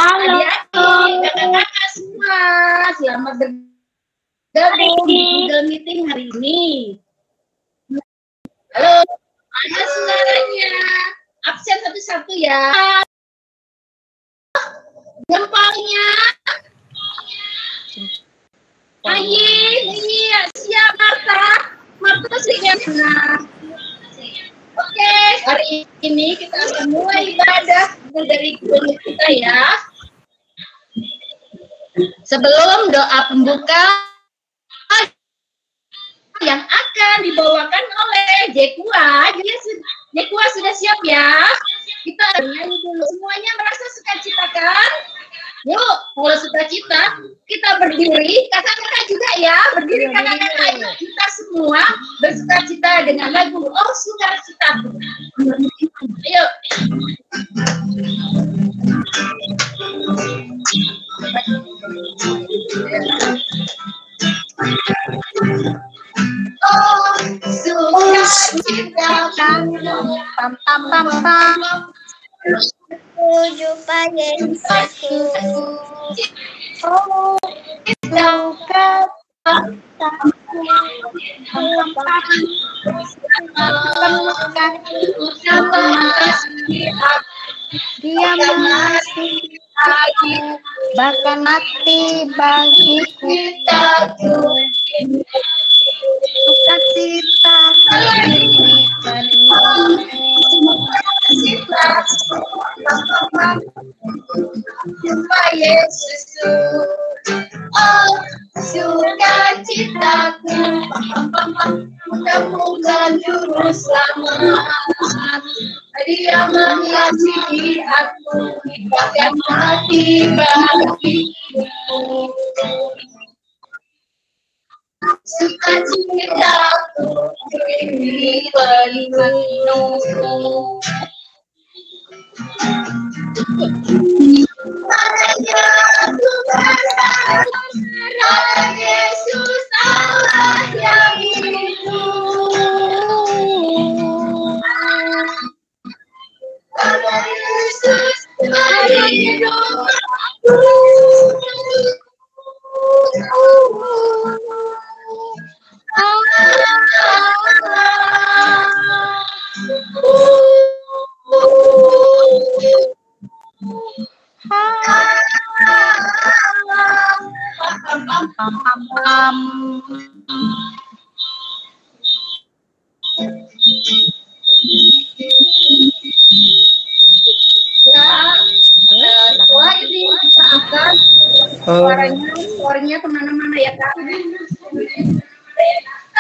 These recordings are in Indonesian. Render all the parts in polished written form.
Halo. Adik-adik, kakak-kakak semua, selamat bergabung di Google Meeting hari ini. Halo, ada suaranya. Absen satu-satu ya. Jempolnya. Ayi, siap Marta. Marta siap. Oke, hari ini kita akan mulai ibadah dari Google kita ya. Sebelum doa pembuka yang akan dibawakan oleh Jekua. Jekua sudah siap ya? Kita nyanyi dulu. Semuanya merasa sukacita kan? Yuk, kalau sukacita, kita berdiri. Kakak-kakak juga ya, berdiri kakak-kakak. Yuk, kita semua bersukacita dengan lagu Oh Sukacitaku. Ayo. Oh, sukacitaku, pam pam pam pam, Jumpa Yesusku. oh, Dia masih bahkan mati bagiku. Sukacita ini penuh. Jumpa Yesusku, oh sukacitaku, menemukan juru selamat. Dia mengasihi aku, bahkan mati bagiku. Sukacitaku ini penuh. Padanya aku berharap, pada Yesus Allah yang hidup. Pada Yesus hidup aku. Setelah ini kita akan suaranya kemana-mana ya Kak. Kita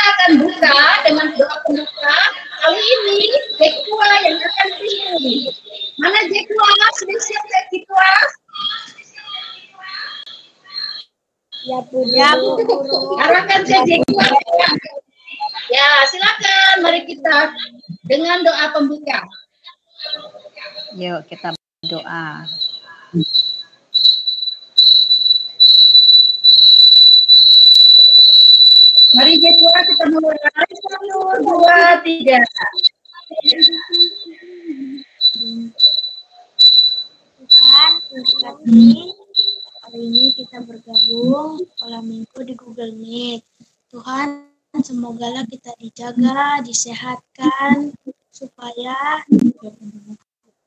akan buka dengan doa pembuka. Kali ini Jekua yang akan pilih. Mana Jekua? Sudah siap Jekua? Ya Bu. Arahkan ke Jekua. Ya silakan. Mari kita dengan doa pembuka. Yuk kita berdoa. Mari Jekua kita mulai. 1, 2, 3. Tuhan, terima kasih. Hari ini kita bergabung sekolah minggu di Google Meet. Tuhan, semogalah kita dijaga, disehatkan, supaya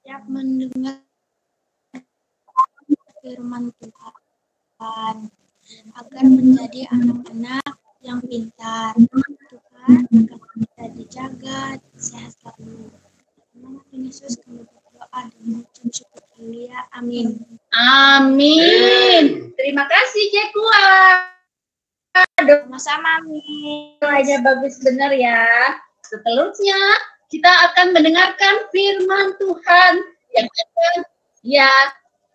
siap mendengar firman Tuhan, agar menjadi anak-anak yang pintar. Tuhan, agar kita dijaga, sehat selalu. Nama Tuhan Yesus kami berdoa dan mengucap syukur mulia. Amin. Amin. Terima kasih Jekua. Sama-sama, Amin. Doanya bagus benar ya. Seterusnya kita akan mendengarkan firman Tuhan yang akan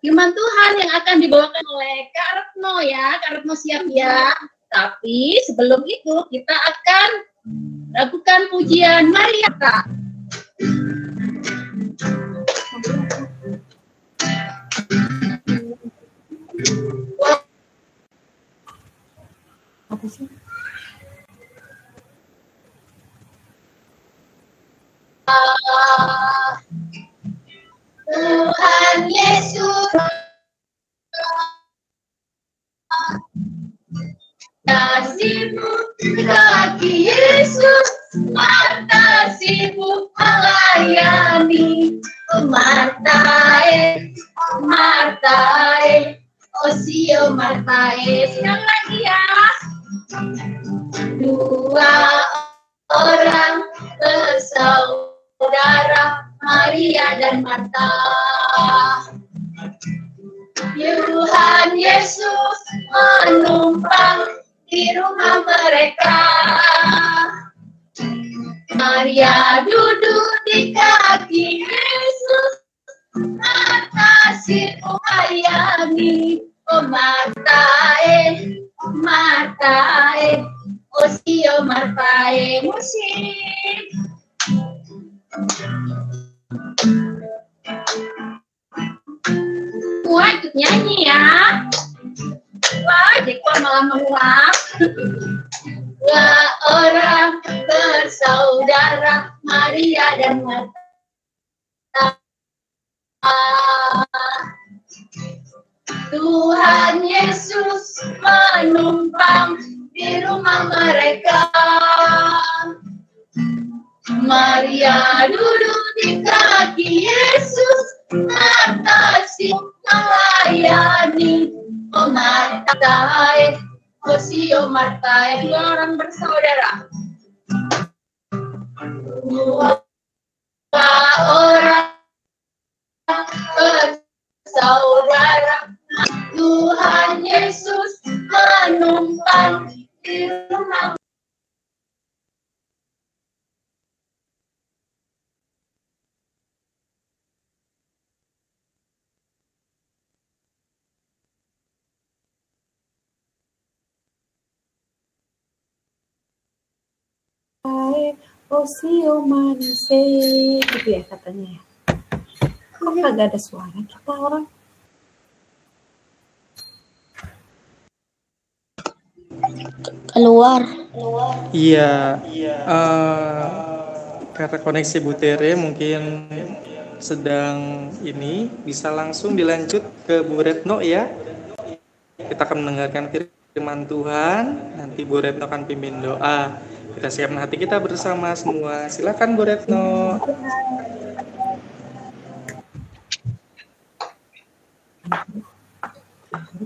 firman Tuhan yang akan dibawakan oleh Kak Retno ya. Kak Retno siap ya. Tapi sebelum itu kita akan lakukan pujian Maria Kak. Apa sih? Tuhan Yesus sibuk di kaki Yesus, Marta sibuk melayani. Oh Martae, Martae, oh sio Martae. Sekali lagi ya. Dua orang bersaudara, Maria dan Marta. Tuhan Yesus menumpang di rumah mereka. Maria duduk di kaki Yesus, Marta sibuk melayani. Oh Martae, Martae, oh sio Martae. Musik. Semua ikut nyanyi ya. Wah, Jekwa malah menguap. Dua orang bersaudara, Maria dan Marta. Tuhan Yesus menumpang di rumah mereka. Maria duduk di kaki Yesus, Marta sibuk melayani. Oh Martae, oh sio Martae. Dua orang bersaudara. Dua orang bersaudara, Tuhan Yesus menumpang di rumah. Osio manise gitu ya katanya ya. Kok kagak ada suara kita orang? Keluar. Iya, karena koneksi Bu Tere mungkin sedang ini, bisa langsung dilanjut ke Bu Retno ya. Kita akan mendengarkan firman Tuhan, nanti Bu Retno akan pimpin doa. Kita siapkan hati kita bersama semua. Silakan Bu Retno.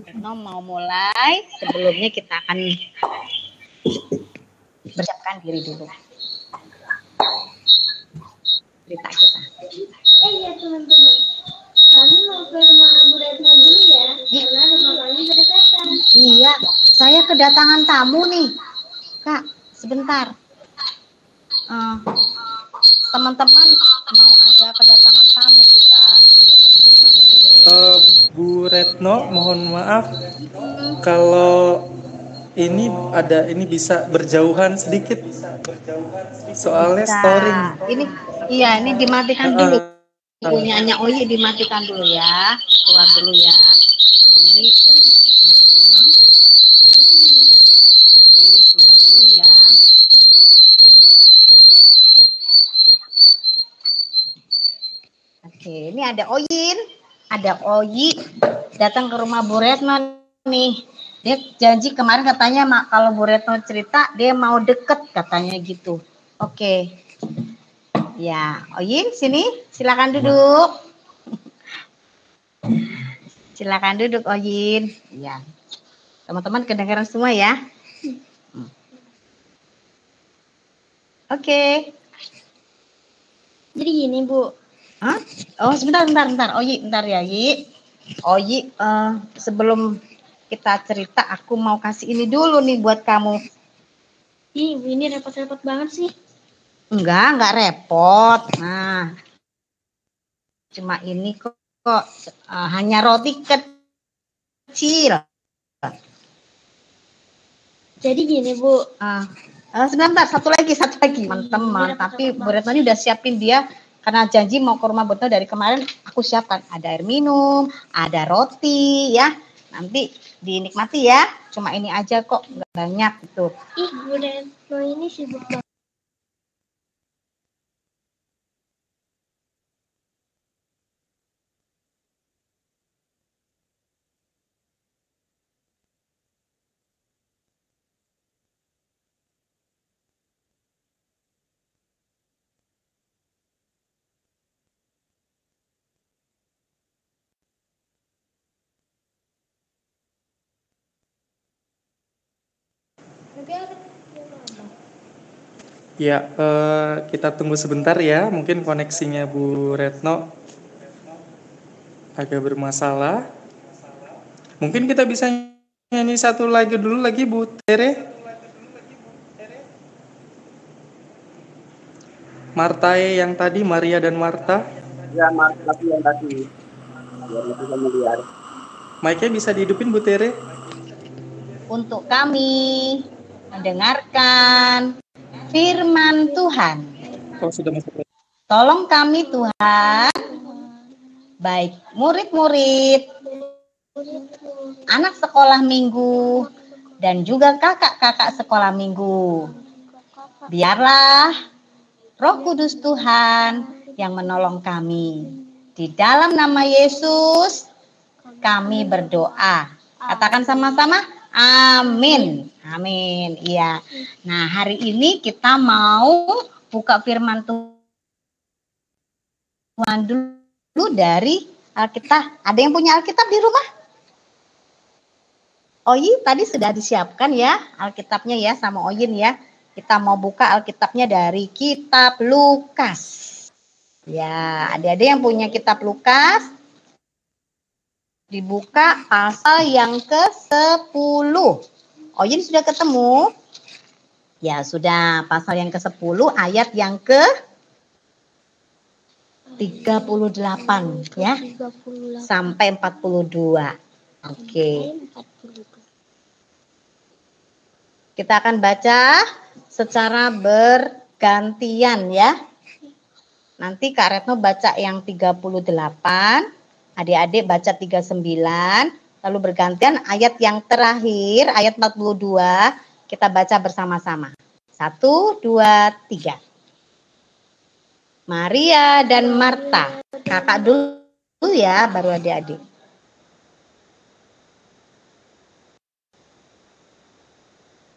Retno mau mulai. Sebelumnya kita akan bersiapkan diri dulu. Cerita kita. Ya teman-teman, kami mau ke rumah Bu Retno dulu ya, karena rumah kami berdekatan. Iya, saya kedatangan tamu nih, Kak. Sebentar. Teman-teman mau ada kedatangan tamu kita. Bu Retno, mohon maaf kalau ini bisa berjauhan sedikit soalnya Bisa. storing. Ini dimatikan dulu. Punyanya Oyi dimatikan dulu ya. Keluar dulu ya. Oyi. Ini keluar dulu ya. Oke, ini ada Oyin. Ada Oyi datang ke rumah Bu Retno nih. Dia janji kemarin katanya kalau Bu Retno cerita dia mau deket katanya gitu. Oke. Ya, Oyin sini, silakan duduk. Silakan duduk Oyin. Ya. Teman-teman kedengaran semua ya? Oke. Jadi gini Bu. Hah? Oh sebentar. Oyi, bentar ya Yi. Oyi, sebelum kita cerita aku mau kasih ini dulu nih buat kamu. Ih, Bu, ini repot-repot banget sih. Enggak repot. Nah, cuma ini kok hanya roti kecil. Jadi gini Bu. Sebentar, satu lagi teman-teman. Tapi Bu Retno ini udah siapin dia karena janji mau ke rumah Bu Retno dari kemarin. Aku siapkan ada air minum, ada roti ya. Nanti dinikmati ya. Cuma ini aja kok, nggak banyak gitu. Ih, Bu Retno ini sibuk banget. Ya, kita tunggu sebentar ya. Mungkin koneksinya Bu Retno agak bermasalah. Mungkin kita bisa nyanyi satu lagu dulu lagi Bu Tere. Marta yang tadi, Maria dan Marta. Ya, lagi yang tadi. Biar lebih familiar. Mic-nya bisa dihidupin Bu Tere. Untuk kami mendengarkan firman Tuhan. Oh, sudah masuk. Tolong kami Tuhan, baik murid-murid, anak sekolah minggu, dan juga kakak-kakak sekolah minggu. Biarlah Roh Kudus Tuhan yang menolong kami. Di dalam nama Yesus, kami berdoa. Katakan sama-sama, amin. Amin. Iya. Nah, hari ini kita mau buka firman Tuhan dulu dari Alkitab. Ada yang punya Alkitab di rumah? Oyin tadi sudah disiapkan ya Alkitabnya ya sama Oyin ya. Kita mau buka Alkitabnya dari kitab Lukas. Ya, adik-adik yang punya kitab Lukas, dibuka pasal yang ke-10. Oyin sudah ketemu? Ya, sudah. Pasal yang ke-10 ayat yang ke-38 ya. Sampai 42. Oke. Kita akan baca secara bergantian ya. Nanti Kak Retno baca yang 38, adik-adik baca 39, lalu bergantian ayat yang terakhir, ayat 42, kita baca bersama-sama. 1, 2, 3. Maria dan Marta. Kakak dulu ya, baru adik-adik.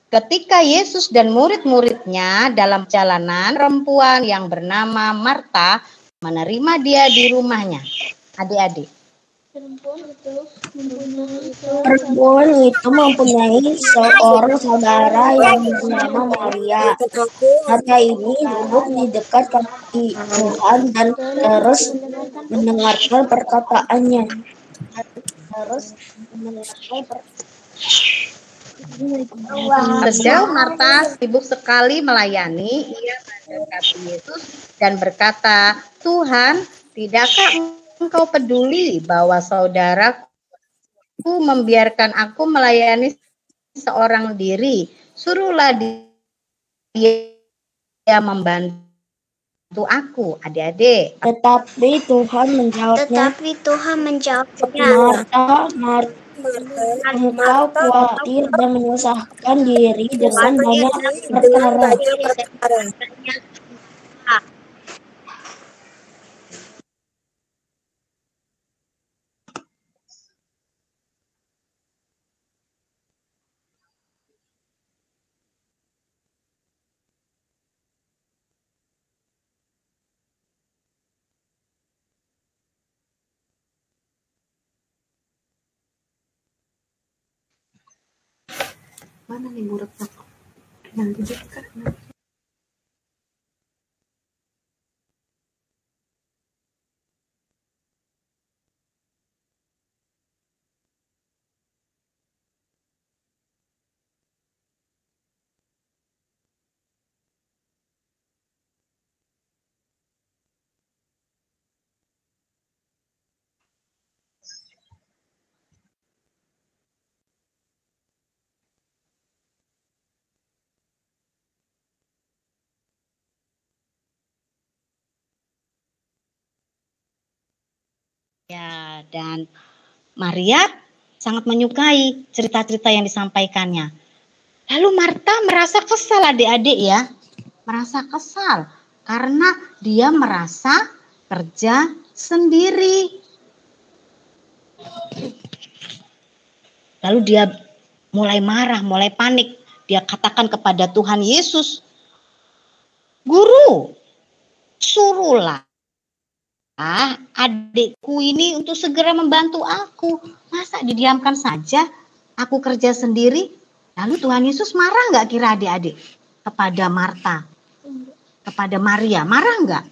Ketika Yesus dan murid-muridnya dalam perjalanan, perempuan yang bernama Marta menerima dia di rumahnya. Adik-adik. Perempuan itu mempunyai seorang saudara yang bernama Maria. Maria ini duduk di dekat kaki Tuhan dan terus mendengarkan perkataannya. Sedang Marta sibuk sekali melayani, ia mendekati Yesus dan berkata, Tuhan, tidakkah Engkau peduli bahwa saudaraku membiarkan aku melayani seorang diri? Suruhlah dia membantu aku, adik-adik. Tetapi Tuhan menjawabnya, Marta, engkau khawatir dan menyusahkan diri dengan banyak perkara. Mana nih murid aku? Yang di dekat. Ya, dan Maria sangat menyukai cerita-cerita yang disampaikannya. Lalu Marta merasa kesal adik-adik ya. Merasa kesal karena dia merasa kerja sendiri. Lalu dia mulai marah, mulai panik. Dia katakan kepada Tuhan Yesus, Guru, suruhlah adikku ini untuk segera membantu aku. Masa didiamkan saja? Aku kerja sendiri. Lalu Tuhan Yesus marah nggak kira adik-adik kepada Marta, kepada Maria? Marah nggak?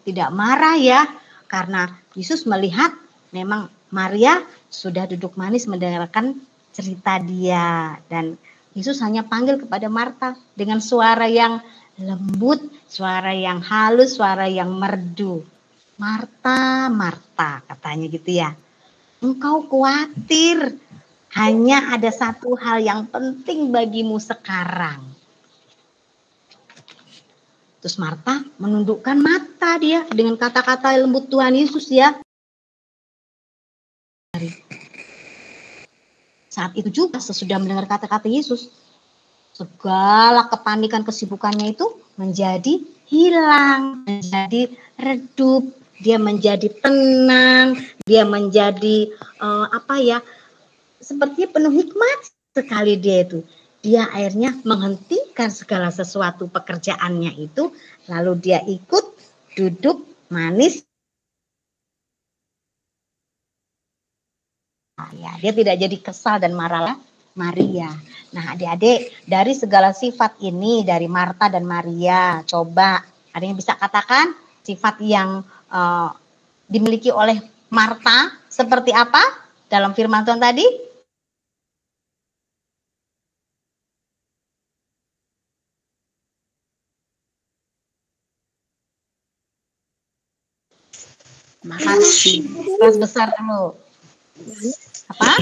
Tidak marah ya. Karena Yesus melihat memang Maria sudah duduk manis mendengarkan cerita dia. Dan Yesus hanya panggil kepada Marta dengan suara yang lembut, suara yang halus, suara yang merdu. Marta, Marta, katanya gitu ya. Engkau khawatir, hanya ada satu hal yang penting bagimu sekarang. Terus Marta menundukkan mata dia dengan kata-kata lembut Tuhan Yesus ya. Saat itu juga sesudah mendengar kata-kata Yesus, segala kepanikan kesibukannya itu menjadi hilang, menjadi redup, dia menjadi tenang, dia menjadi sepertinya penuh hikmat sekali dia itu. Dia akhirnya menghentikan segala sesuatu pekerjaannya itu, lalu dia ikut duduk manis. Ya, dia tidak jadi kesal dan marah Maria. Nah, adik-adik, dari segala sifat ini dari Marta dan Maria, coba ada yang bisa katakan sifat yang dimiliki oleh Marta seperti apa dalam firman Tuhan tadi? Makasih. Kelas besar dulu. Apa?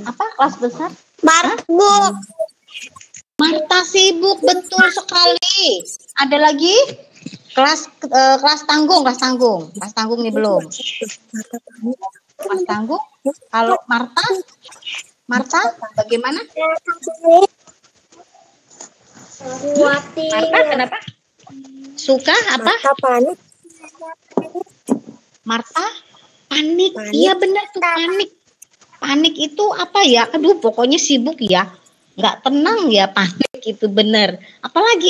Apa kelas besar? Marbuk. Marta sibuk, betul sekali. Ada lagi? Kelas tanggung nih belum. Kelas tanggung. Kalau Marta bagaimana? Marta kenapa? Suka apa? Marta panik. Iya benar tuh, panik. Panik itu apa ya? Aduh, pokoknya sibuk ya. Nggak tenang ya, panik itu benar. Apalagi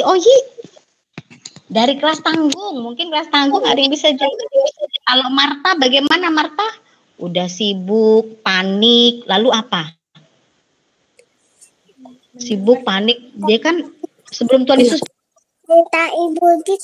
dari kelas tanggung, mungkin kelas tanggung ada yang bisa jawab. Kalau Marta, bagaimana Marta? Udah sibuk, panik, lalu apa? Sibuk, panik, dia kan sebelum Tuhan Yesus Minta Ibu Dik.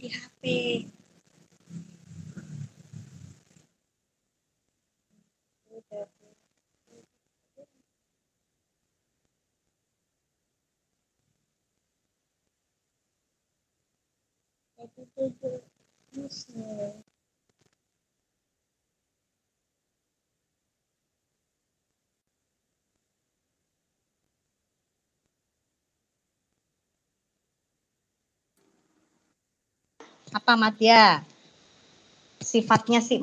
Di HP. apa Matia? Sifatnya si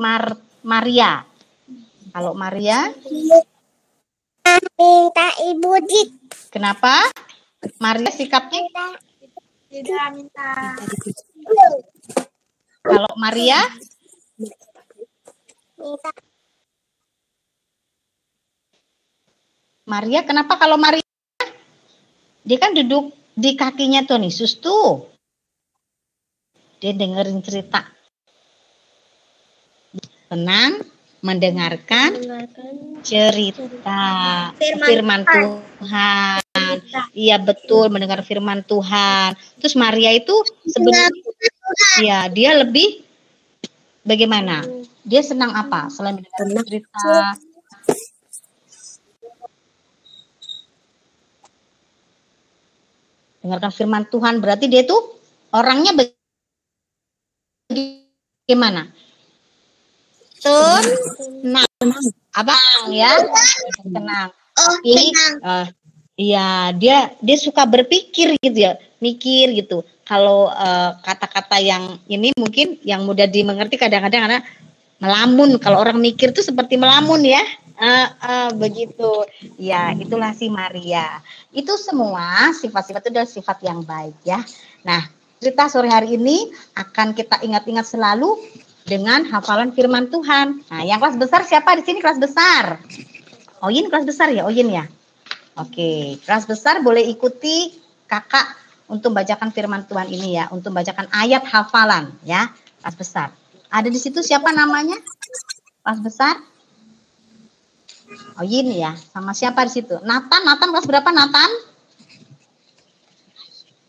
Maria. Kalau Maria? Minta Ibu Dik. Kenapa? Maria sikapnya? Tidak minta. Kalau Maria? Minta. Maria, kenapa kalau Maria? Dia kan duduk di kakinya Tuhan Yesus tuh. Dia dengerin cerita. Tenang, mendengarkan cerita firman Tuhan. Iya betul, mendengar firman Tuhan. Terus Maria itu sebenarnya ya dia lebih bagaimana? Dia senang apa? Selain mendengar cerita. Dengarkan firman Tuhan, berarti dia tuh orangnya bagaimana? Tenang, abang ya, tenang. Tapi, iya dia suka berpikir gitu ya, mikir gitu. Kalau kata-kata yang ini mungkin yang mudah dimengerti kadang-kadang karena melamun. Kalau orang mikir tuh seperti melamun ya. Begitu. Ya, itulah si Maria. Itu semua sifat-sifat itu adalah sifat yang baik ya. Nah, cerita sore hari ini akan kita ingat-ingat selalu dengan hafalan firman Tuhan. Nah, yang kelas besar siapa di sini kelas besar? Oyin kelas besar ya, Oyin ya. Oke, kelas besar boleh ikuti kakak untuk bacakan firman Tuhan ini ya, untuk bacakan ayat hafalan ya, kelas besar. Ada di situ siapa namanya? Kelas besar? Oyin ya, sama siapa di situ? Nathan kelas berapa Nathan?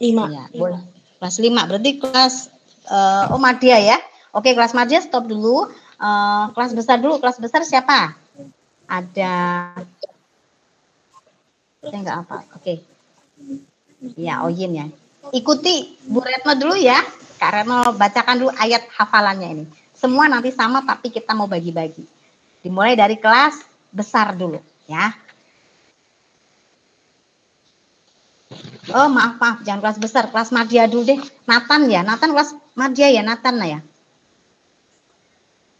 5. Ya, boleh. Kelas 5, berarti kelas Madya ya. Oke, kelas Madya stop dulu. Kelas besar dulu, kelas besar siapa? Ada saya enggak apa. Oke. Ya, Oyin ya. Ikuti Bu Retno dulu ya. Kak Retno bacakan dulu ayat hafalannya ini. Semua nanti sama tapi kita mau bagi-bagi. Dimulai dari kelas besar dulu ya. Oh maaf, jangan kelas besar, kelas Madya dulu deh. Nathan ya, Nathan kelas Madya ya, Nathan ya.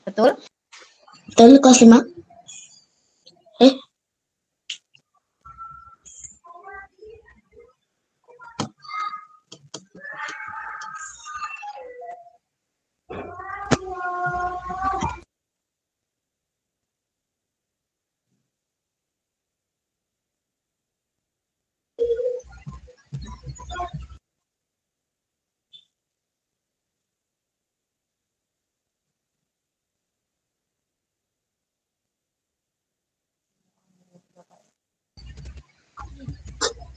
Betul? Betul, kelas 5.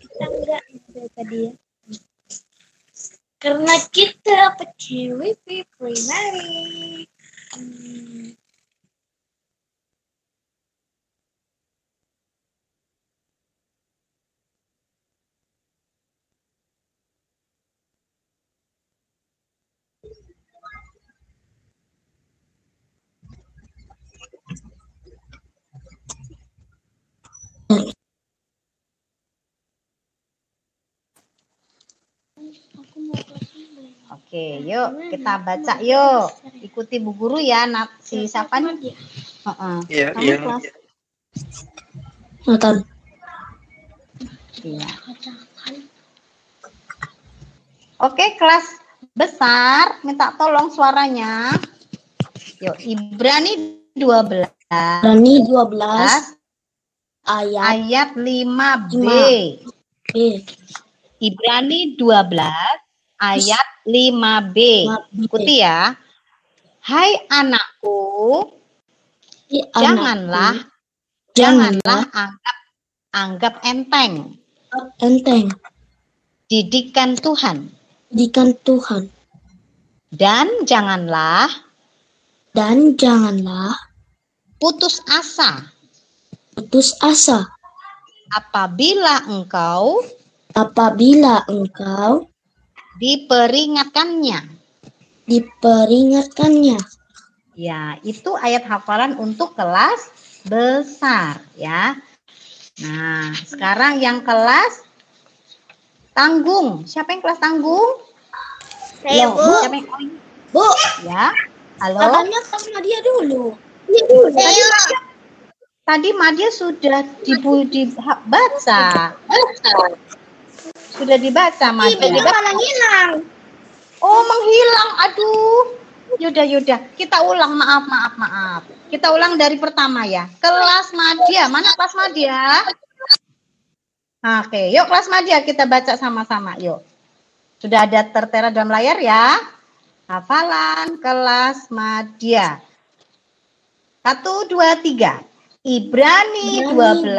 Kita enggak tadi ya. Karena kita pakai wifi primary. Oke, yuk kita baca yuk. Ikuti Bu Guru ya, si siapa nih? Iya, Kamu iya. kelas. Nathan. Iya. Oke, kelas besar, minta tolong suaranya. Yuk, Ibrani 12. Ibrani 12 ayat 5b. B. Ibrani 12 ayat 5b. Ikuti ya. Hai anakku, janganlah anggap enteng didikan Tuhan. Dan janganlah putus asa apabila engkau diperingatkannya. Ya, itu ayat hafalan untuk kelas besar ya. Nah, sekarang yang kelas tanggung. Siapa yang kelas tanggung? Saya, Bu. Siapa yang Bu, ya? Halo. katanya sama dia dulu. Tadi Madya sudah dibaca. Sudah dibaca Madya. Malah hilang. Oh, menghilang. Aduh. Yaudah. Kita ulang. Maaf. Kita ulang dari pertama ya. Kelas Madya. Mana kelas Madya? Oke, yuk kelas Madya kita baca sama-sama. Yuk. Sudah ada tertera dalam layar ya. Hafalan kelas Madya. 1, 2, 3. Ibrani 12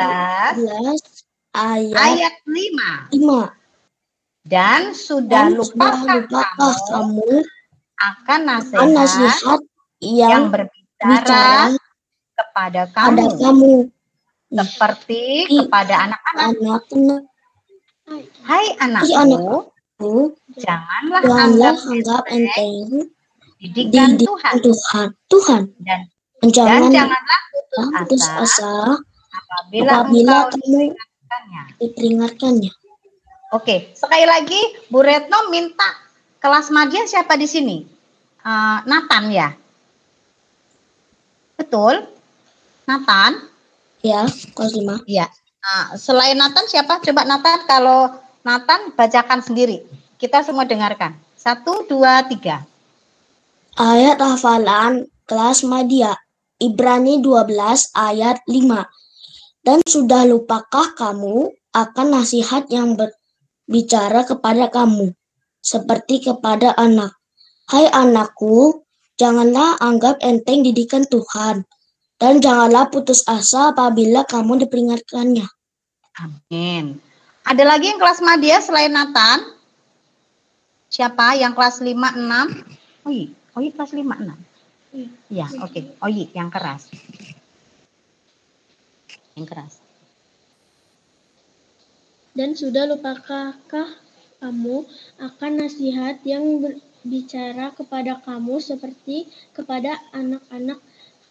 ayat 5. Dan sudah lupakah kamu akan nasihat yang berbicara kepada kamu seperti kepada anak-anak. Hai anakku, janganlah anggap enteng didikan Tuhan. Dan janganlah putus asa apabila kamu diperingatkannya. Oke, sekali lagi Bu Retno minta kelas Madya siapa di sini? Nathan ya? Betul? Nathan? Ya, kelas 5. Iya. Nah, selain Nathan siapa? Coba Nathan, kalau Nathan bacakan sendiri. Kita semua dengarkan. 1, 2, 3. Ayat hafalan kelas Madya, Ibrani 12 ayat 5. Dan sudah lupakah kamu akan nasihat yang berbicara kepada kamu, seperti kepada anak? Hai anakku, janganlah anggap enteng didikan Tuhan, dan janganlah putus asa apabila kamu diperingatkannya. Amin. Ada lagi yang kelas Madya selain Nathan? Siapa yang kelas 5, 6? Oyi kelas 5, 6. Iya, oke. Oyi yang keras. Yang keras. Dan sudah lupakah kamu akan nasihat yang berbicara kepada kamu seperti kepada anak-anak?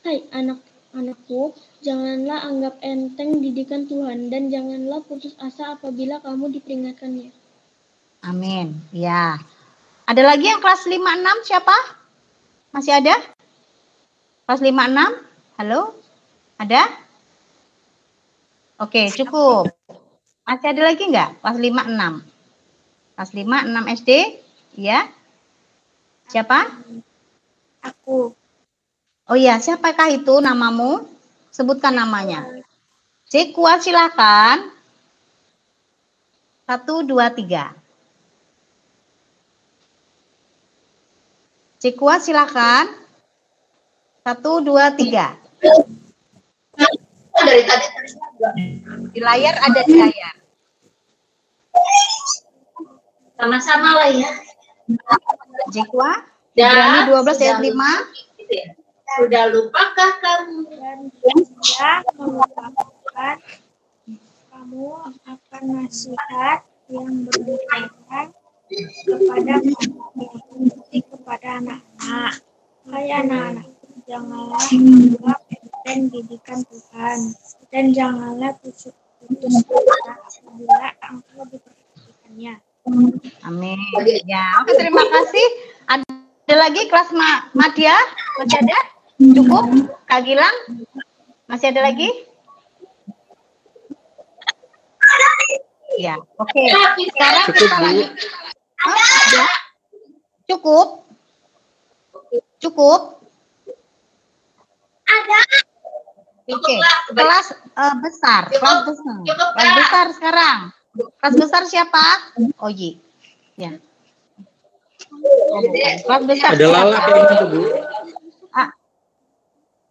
Hai anak-anakku, janganlah anggap enteng didikan Tuhan, dan janganlah putus asa apabila kamu diperingatkannya. Amin. Ya. Ada lagi yang kelas 5, 6 siapa? Masih ada? Kelas 5, 6? Halo? Ada? Oke, cukup. Masih ada lagi enggak? Kelas 5, 6. Kelas 5, 6 SD? Ya. Siapa? Aku. Oh iya, siapakah itu namamu? Sebutkan namanya. Jekua, silakan. 1, 2, 3. Jekua, silakan. 1, 2, 3. Dari tadi Di layar ada di layar. sama-sama lah ya. Jekua, Ibrani 12 ayat 5. Gitu ya. Sudah lupakah kamu? Dan sudah melupakan kamu akan nasihat yang berbicara kepada kamu, seperti kepada anak-anak. Hai anak-anak, janganlah anggap enteng didikan Tuhan, dan janganlah putus asa apabila engkau diperhatikannya. Amin. Ya, oke, terima kasih. Ada lagi kelas Madya? Masih ada? Cukup? Kak Gilang? Masih ada lagi? Ya, oke. Sekarang kita lanjut. Ada? Cukup? Cukup? Ada. Oke. Kelas besar. Kelas besar. Kelas besar sekarang. Kelas besar siapa? Oyi. Ya. Kelas besar. Ada Lala kayaknya tuh, Bu.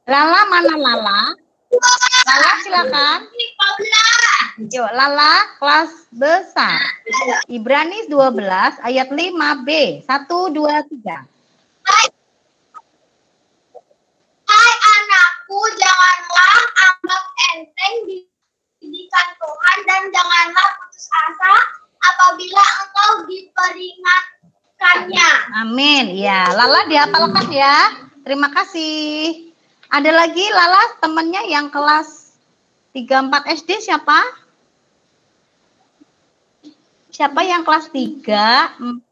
Lala, mana Lala? Lala, silakan. Yuk, Lala kelas besar. Ibrani 12 ayat 5b. 1, 2, 3. Hai anakku, janganlah anggap enteng didikan Tuhan, dan janganlah putus asa apabila engkau diperingatkannya. Amin. Ya, Lala dihafalkan ya. Terima kasih. Ada lagi Lala temannya yang kelas 3, 4 SD siapa? Siapa yang kelas 3, 4?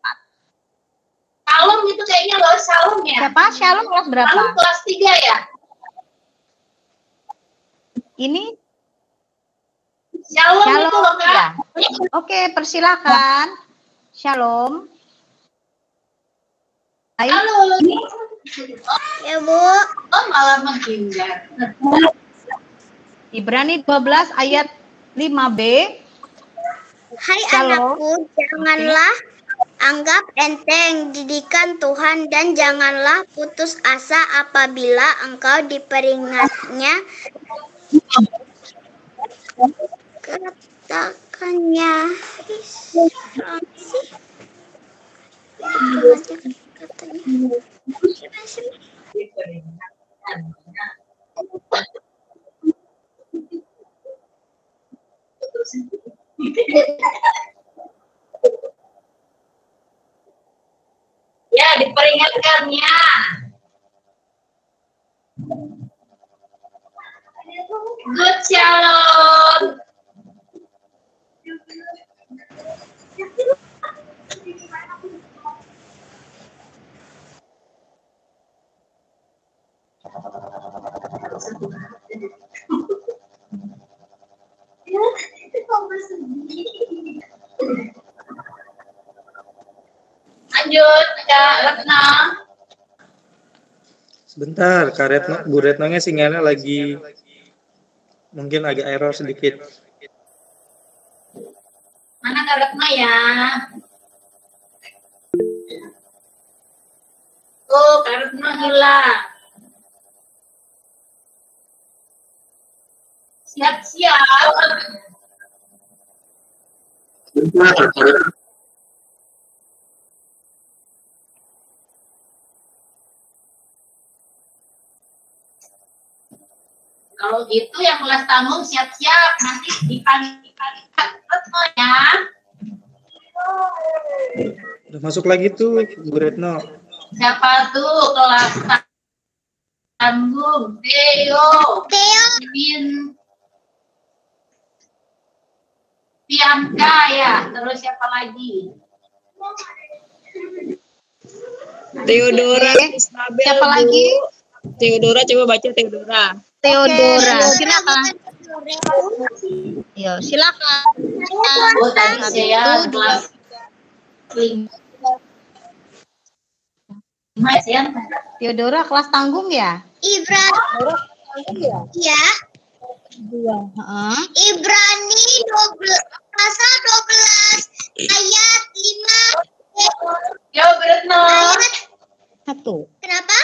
Shalom itu kayaknya loh, Shalom ya. Siapa? Shalom kelas berapa? Shalom kelas 3 ya. Ini Shalom itu Shalom loh, Kak. ya. Oke, persilakan. Shalom. Ayo. Halo. Ya Bu, Oh, malah menghindar. Ibrani 12 ayat 5b. hai Shalom. anakku, janganlah anggap enteng didikan Tuhan, dan janganlah putus asa apabila engkau diperingatnya. Katakannya katanya. Ya, diperingatkannya. Good Shalom. Lanjut, Kak Retno. Sebentar, Kak Retno, Bu Retnonya sinyalnya lagi mungkin agak error sedikit. Mana Kak Retno ya? Tuh, Kak Retno hilang. Siap-siap. Kalau gitu yang kelas tanggung siap-siap. Nanti dipanggil Kak Retno ya. Udah masuk lagi tuh, Bu Retno. Siapa tuh kelas tanggung? Theo. Pianka ya. Terus siapa lagi? Teodora. Oke. Siapa lagi? Teodora, coba baca Teodora. Teodora. Silakan. Yo, silakan. Oh, tadi saya kelas 5. Teodora kelas tanggung ya? Ya. Ibrani 12 pasal 12 ayat 5. Yo, Retno. Satu. Kenapa?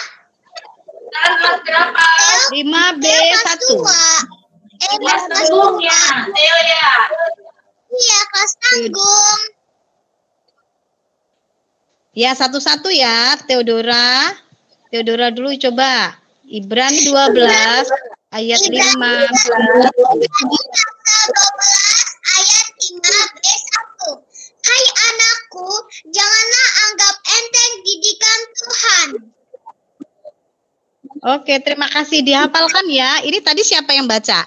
Kelas berapa? 5B1. Kelas tanggung ya. Theo ya. Iya, kelas tanggung. Ya, satu-satu ya, Teodora. Teodora dulu coba. Ibrani 12 ayat 5. Pasal 12 ayat 5b1. Hai anakku, janganlah anggap enteng didikan Tuhan. Oke, terima kasih. Dihafalkan ya. Ini tadi siapa yang baca?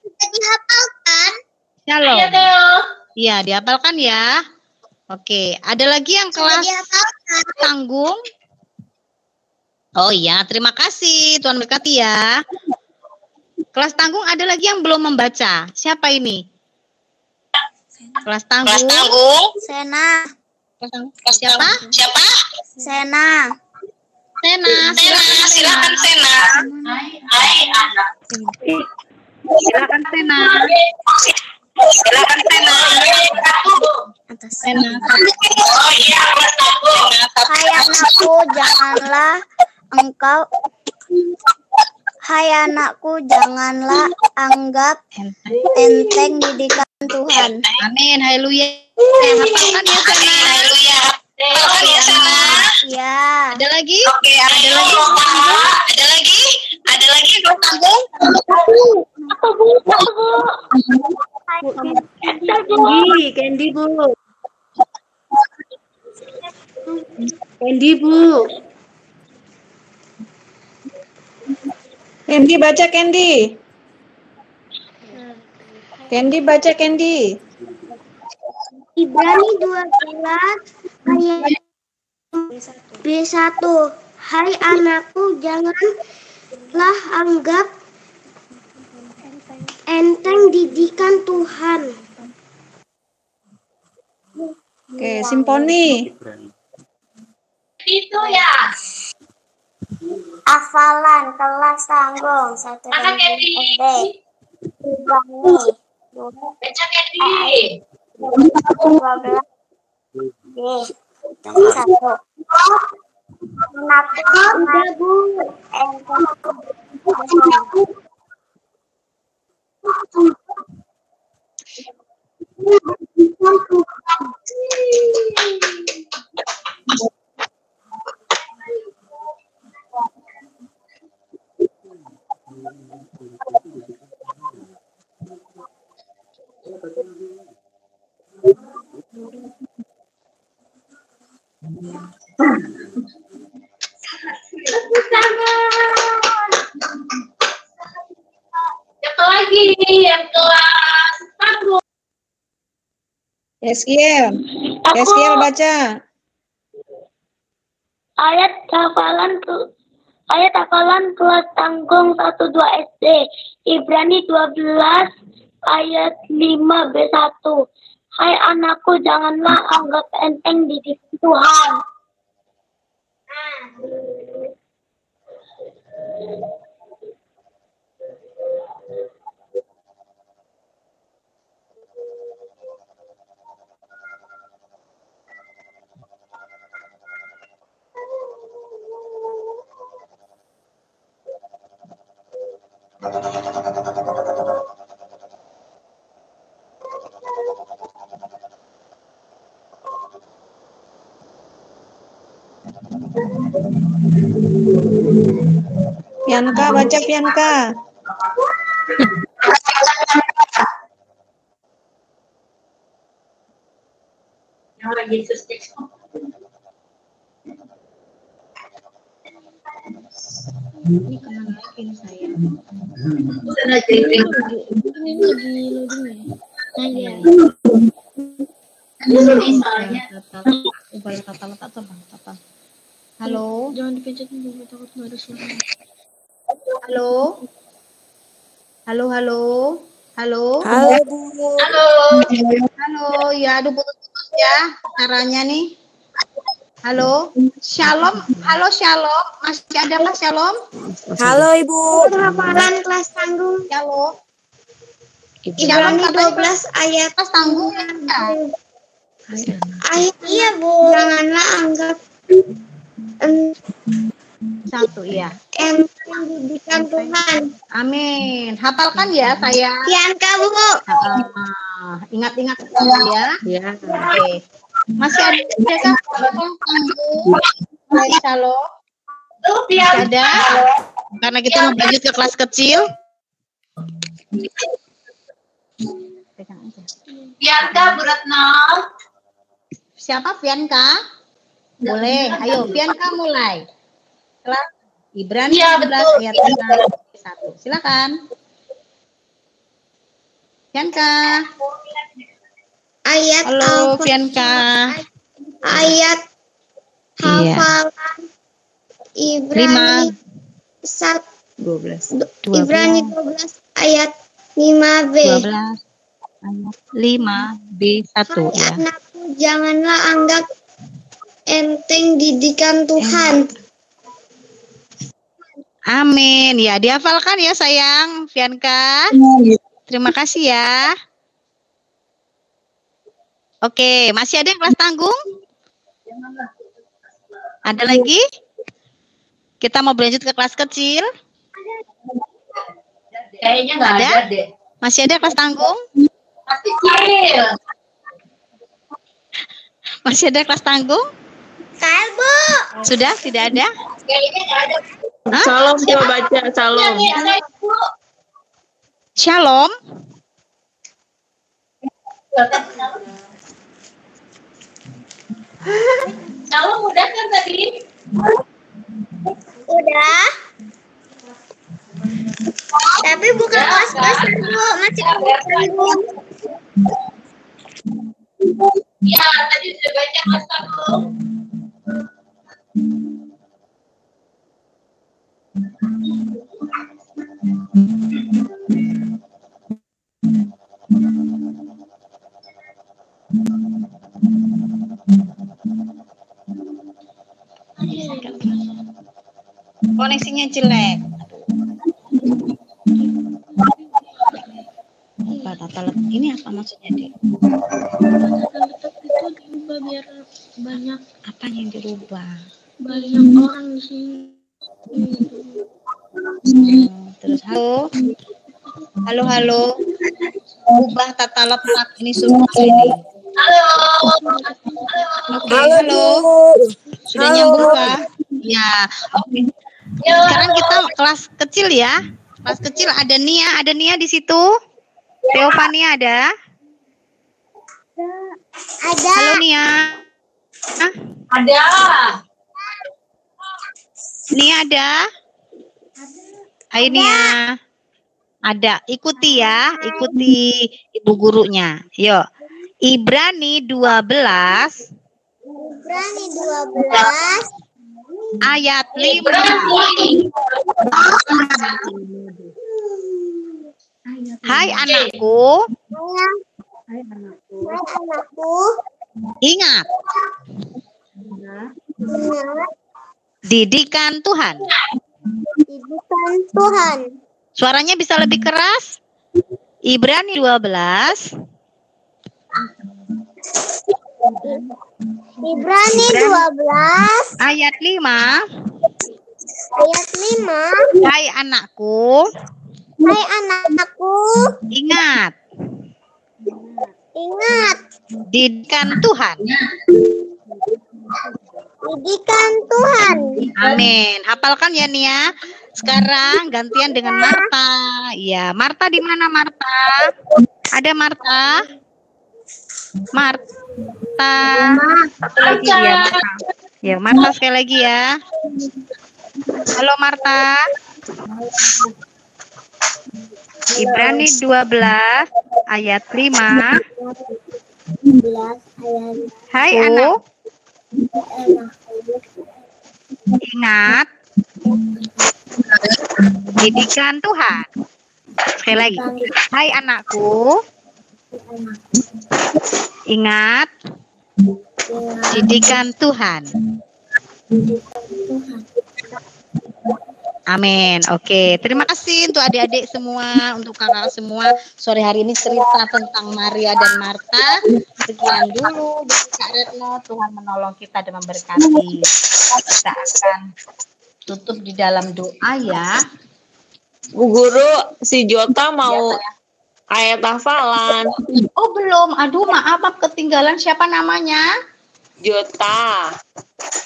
Sudah dihafalkan? Shalom. Ayo, Theo. Iya, dihafalkan ya. Oke, ada lagi yang Sudah kelas dihafalkan. tanggung? Oh iya, terima kasih. Tuhan berkati ya. Kelas tanggung ada lagi yang belum membaca. Siapa ini? Kelas tanggung. Sena. Siapa? Sena. Silakan Sena. Hai anak. Silakan Sena. Sena. Oh iya, kelas tanggung. Hai anakku, janganlah anggap enteng didikan Tuhan. Amin. Haleluya. Hafalkan ya Sena. Ya. Ada lagi? Oke, ada lagi. Ada lagi kelas tanggung. Candy, Bu. Candy, Bu. Candy baca Candy. Candy baca Candy. Ibrani 12 ayat B1. Hai anakku, janganlah anggap enteng didikan Tuhan. Oke, Simponi. Itu ya. Hafalan kelas tanggung 1 Mana Candy? SD. Ibrani Baca Candy. 12 B 1. Anakku, Siapa lagi yang kelas tanggung? Eskiel. Eskiel baca. Ayat hafalan kelas tanggung 1-2 SD. Ibrani 12 ayat 5b1. Hai anakku, janganlah anggap enteng dididik Tuhan. Pianka, baca Pianka. Yesus Ini kemana lagi nih saya? Ini lagi loading ya? soalnya. Ubah tata. Halo. Jangan dipencet dulu, takut nggak ada suara. Halo. Halo. Halo, Bu. Halo, ya aduh putus-putus ya caranya nih. Halo, Shalom, Shalom, masih ada Mas Shalom? Halo, Ibu. Hafalan kelas tanggung. Shalom, Ibrani 12 ayat Mas tanggung ya? ayat iya Bu. Janganlah anggap Satu ya. enteng didikan Tuhan. Amin. Hafalkan ya saya. Pianka Bu. Ingat-ingat ya. Ya. Oke. Masih ada kan tanggung? Shalom. Masih ada? Karena kita mau lanjut ke kelas kecil. Pegang aja. Bianca, Bu Retno. Siapa Pianka? Boleh. Ayo Pianka mulai. Kelas Ibrani Iya, 11 betul. ayat 1. Silakan. Pianka. Ayat Halo Pianka. ayat Iya. hafalan Ibrani 12. Ibrani 12 ayat 5b. 12 ayat 5b1 Hai ya. anakku, janganlah anggap enteng didikan Tuhan. Amin. Ya, dihafalkan ya sayang, Pianka. Terima kasih ya. Oke, masih ada yang kelas tanggung? Ada lagi? Kita mau berlanjut ke kelas kecil. Kayaknya nggak ada deh. Masih ada kelas tanggung? Masih kecil. Masih ada kelas tanggung? Bu. Sudah? Tidak ada? Kayaknya nggak ada. Hah? Salam, coba baca. Salam. Shalom. Shalom udah kan tadi? Udah. Tapi bukan kelas-kelas Bu, masih kelas tanggung. Iya, tadi sudah baca kelas tanggung. Koneksinya jelek. Ini apa maksudnya, Dek? Tetap itu diubah biar banyak Apa yang dirubah? orang di sini. Terus halo. Ubah tata letak ini semua ini. Halo. Oke, halo. Sudah nyambung kah? Ya. Oke. Sekarang kita kelas kecil ya. Kelas kecil ada Nia di situ. Teofania ada? Ada. Halo Nia. Hah? Ada. Nia ada? Ayo Nia. Ada. Ikuti ya, ikuti ibu gurunya. Yuk. Ibrani 12 Ibrani 12 ayat 5. Hai anakku, Hai anakku, ingat didikan Tuhan. didikan Tuhan. Suaranya bisa lebih keras. Ibrani 12 Ibrani 12 ayat 5. ayat 5. Hai anakku, Hai anakku, ingat didikan Tuhan. didikan Tuhan. Amin. Hafalkan ya Nia. Sekarang gantian dengan Marta. Ya, Marta di mana Marta? Ada Marta? Marta. Satu lagi ya Marta. Ya, Marta sekali lagi ya. Halo Marta. Ibrani 12 ayat 5. Hai anak. Ingat didikan Tuhan. Sekali lagi. Hai anakku. Ingat didikan Tuhan. Amin. Oke, terima kasih untuk adik-adik semua, untuk kakak semua. Sore hari ini cerita tentang Maria dan Marta. Sekian dulu dari Kak Retno. Tuhan menolong kita dan memberkati. Kita akan tutup di dalam doa ya. Bu Guru, si Jota mau ayat hafalan. Oh belum, aduh maaf ketinggalan. Siapa namanya? Jota.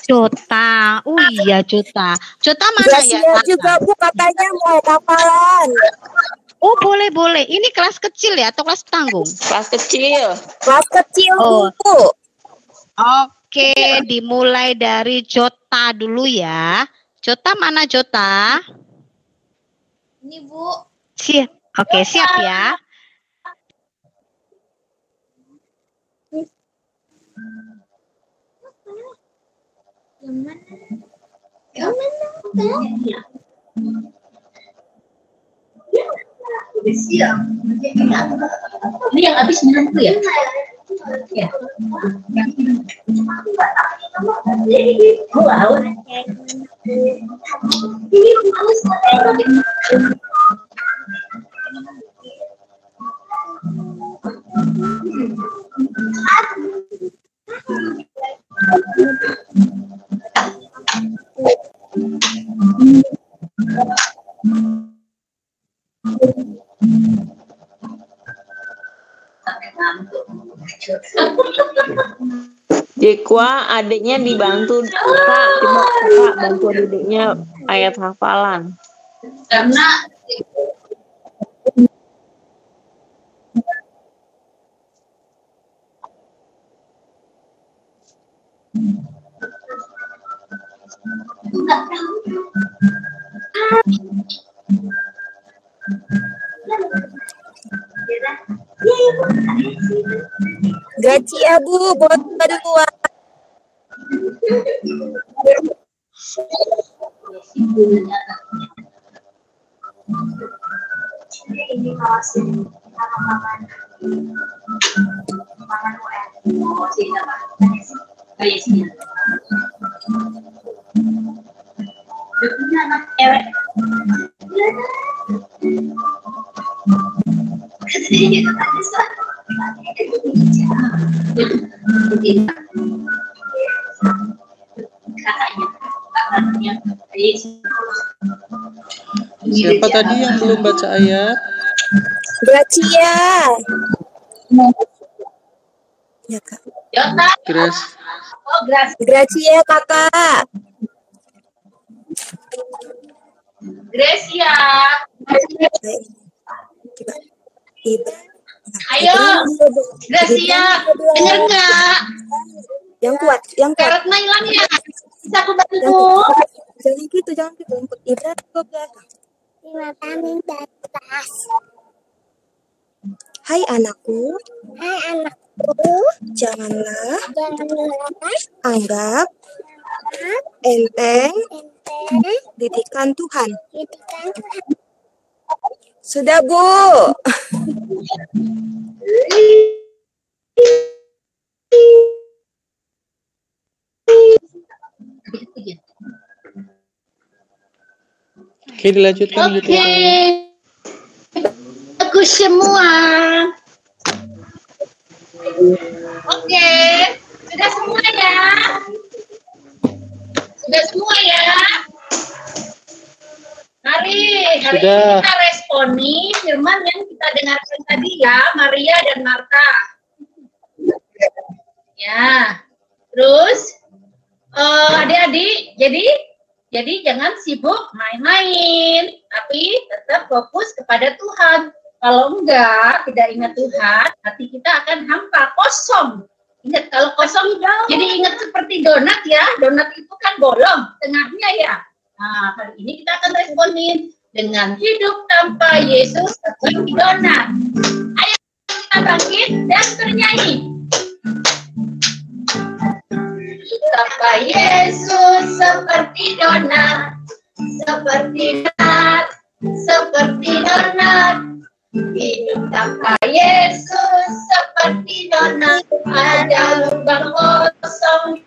Jota. Oh iya Jota. Jota mana ya? juga Bu katanya mau hafalan. Oh boleh. Ini kelas kecil ya atau kelas tanggung? Kelas kecil. Kelas kecil Oh. Bu. Oke, dimulai dari Jota dulu ya. Jota mana Jota? Ini Bu. Siap. Oke, siap ya. Yang mana? Udah siap. Ini yang habis 90 ya? Ya. Wow. Ini bagus. Jekwa adiknya dibantu Kak, coba Kak bantu adiknya ayat hafalan. Karena Gracia Bu, buat dua. Siapa tadi yang belum baca ayat? Gracia. Ya Kak. Jota. Grace. Oh, Gracia Kakak. Gracia. Ayo, Gracia. Dengar nggak? Yang kuat, yang kuat. Karetnya hilang ya? Bisa aku bantu? Jangan gitu, jangan gitu. Ibrani 12. 15. Hai anakku, Hai anakku, janganlah janganlah anggap enteng enteng didikan Tuhan. didikan Tuhan. Sudah, Bu. Oke, dilanjutkan gitu. Oke. Aku semua. Oke. Sudah semua ya? Sudah semua ya? Mari, hari ini kita responi firman yang kita dengarkan tadi ya, Maria dan Marta. Ya, terus adik-adik, jadi jangan sibuk main-main, tapi tetap fokus kepada Tuhan. Kalau enggak, tidak ingat Tuhan, hati kita akan hampa, kosong. Ingat, kalau kosong, jadi ingat seperti donat ya, donat itu kan bolong, tengahnya ya. Nah, kali ini kita akan responin dengan hidup tanpa Yesus seperti donat. Ayo kita bangkit dan bernyanyi. Tanpa Yesus seperti donat, seperti donat, seperti donat. Hidup tanpa Yesus seperti donat, ada lubang kosong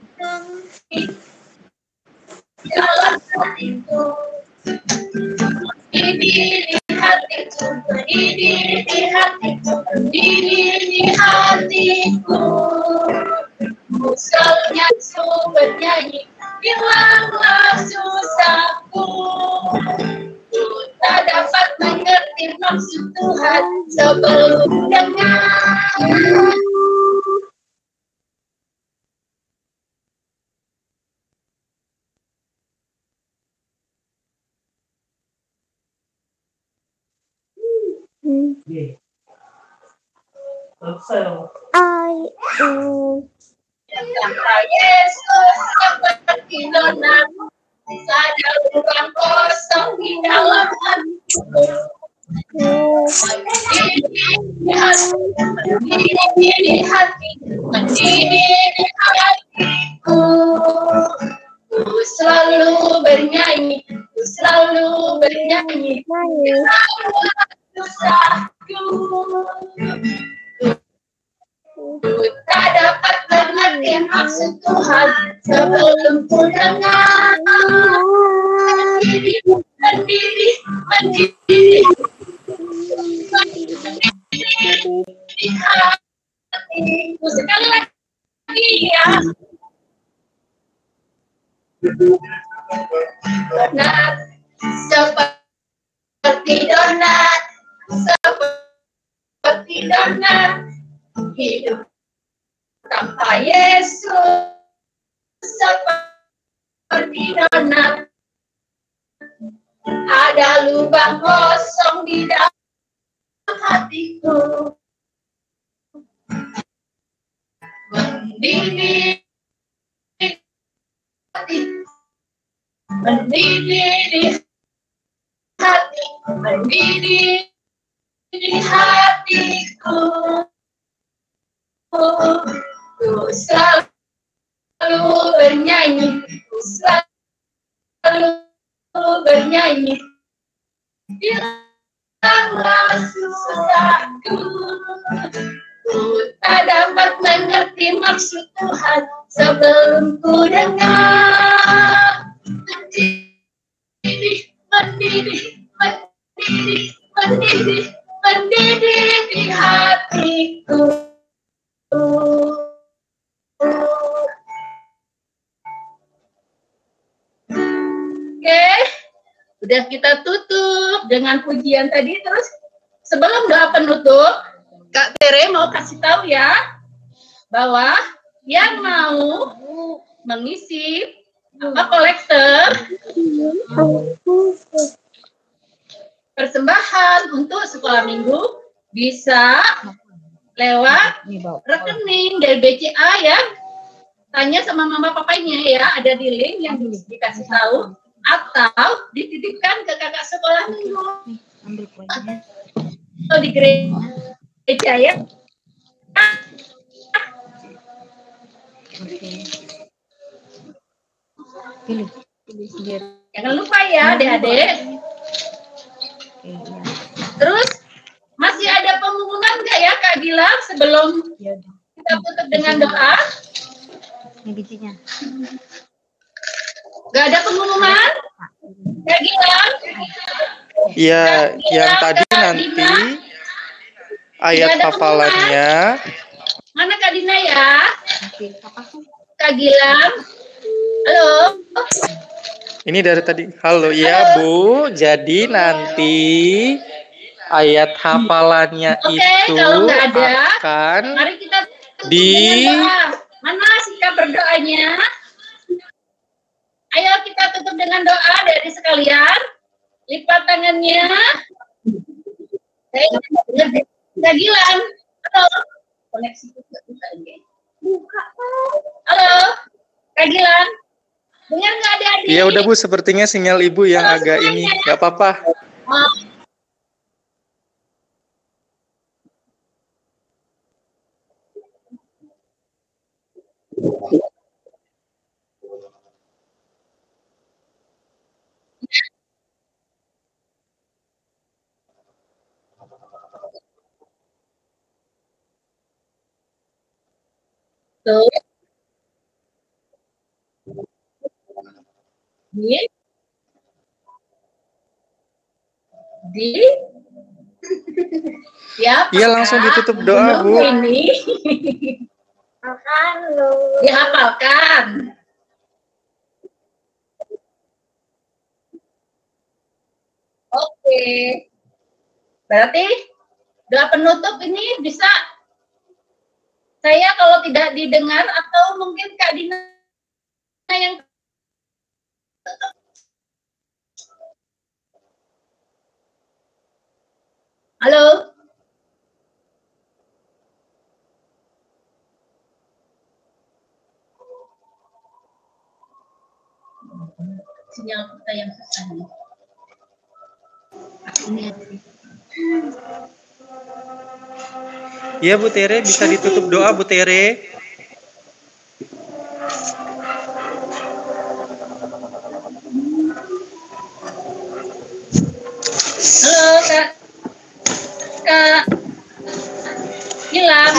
dalam hatiku. Berdiri di hatiku, berdiri di hatiku, berdiri di hatiku. Musuhnya bernyanyi, hilanglah susahku. Ku tak dapat mengerti maksud Tuhan sebelum dengar. Tanpa Yesus seperti donat, ada lubang kosong di dalam hatiku. Mendidih di hatiku, ku selalu bernyanyi, ku selalu bernyanyi. Susahku, ku tak dapat mengerti maksud Tuhan sebelum ku dengar. Mendidih di hatiku. Sekali lagi ya. Donat, seperti donat, seperti donat. Hidup tanpa Yesus seperti donat, ada lubang kosong di dalam hatiku. Mendidih di hati, mendidih di hatiku. Ku selalu bernyanyi, ku selalu bernyanyi. Hilanglah susahku, ku tak dapat mengerti maksud Tuhan sebelum ku dengar. Mendidih, mendidih, mendidih, mendidih, mendidih di hatiku. Oke, udah kita tutup dengan pujian tadi. Terus sebelum doa penutup, Kak Tere mau kasih tahu ya bahwa yang mau mengisi kolektor persembahan untuk sekolah minggu bisa lewat rekening dari BCA ya. Tanya sama mama papanya ya, ada di link yang dikasih tahu, atau dititipkan ke kakak sekolah minggu atau di gereja ya. Pilih sendiri. Jangan lupa ya adik-adik. Terus sebelum kita tutup dengan doa? Ini bijinya. Gak ada pengumuman? Kak Gilang? Ya, yang tadi nanti ayat hafalannya. Mana Kak Dina ya? Kak Gilang? Halo? Ini dari tadi. Halo, ya Bu. Jadi nanti ayat hafalannya itu kalau nggak ada, akan mari kita tutup dengan doa. Mana sikap berdoanya? Ayo kita tutup dengan doa dari sekalian. Lipat tangannya. Kak Gilang. Halo. Koneksi buka ini. Buka. Halo. Kak Gilang. Dengar nggak adik-adik? Ya udah Bu, sepertinya sinyal Ibu yang agak ini. Nggak apa-apa. Tuh. Di ya, Iya, langsung ditutup doa Bu. Ini dihafalkan. Oke. Berarti doa penutup ini bisa saya kalau tidak didengar atau mungkin Kak Dina yang tutup. Halo? Sinyal kita yang susah nih. Iya Bu Tere, bisa ditutup doa Bu Tere. Halo Kak Gilang.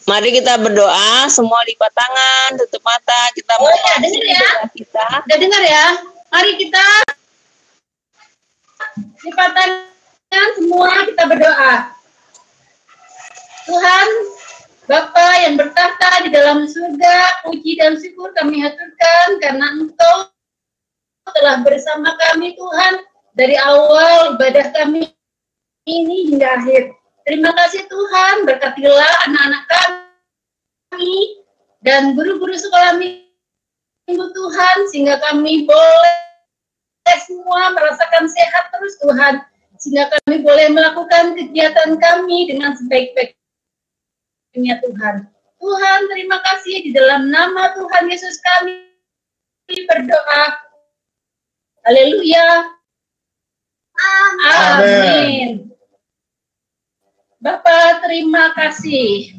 Mari kita berdoa, semua lipat tangan, tutup mata, kita Oh ya, dengar ya. Udah dengar ya. Mari kita lipat tangan semua, kita berdoa. Tuhan, Bapa yang bertahta di dalam surga, puji dan syukur kami haturkan karena Engkau telah bersama kami Tuhan dari awal ibadah kami ini hingga akhir. Terima kasih Tuhan, berkatilah anak-anak kami dan guru-guru sekolah minggu Tuhan, sehingga kami boleh semua merasakan sehat terus Tuhan, sehingga kami boleh melakukan kegiatan kami dengan sebaik-baiknya Tuhan. Tuhan, terima kasih di dalam nama Tuhan Yesus kami berdoa. Haleluya. Amin. Bapak, terima kasih.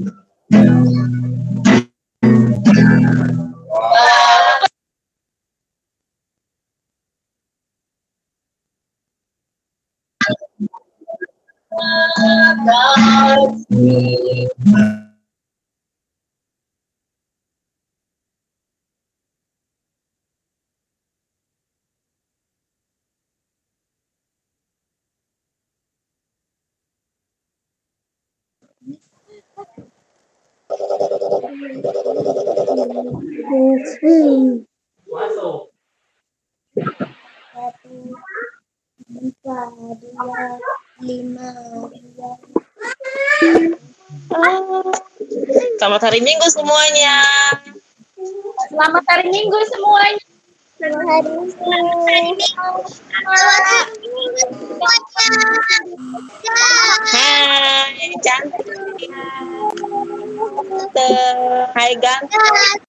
Selamat hari Minggu semuanya. Selamat hari Minggu semuanya. Selamat hari Minggu. Hai, cantik. Hai, ganteng.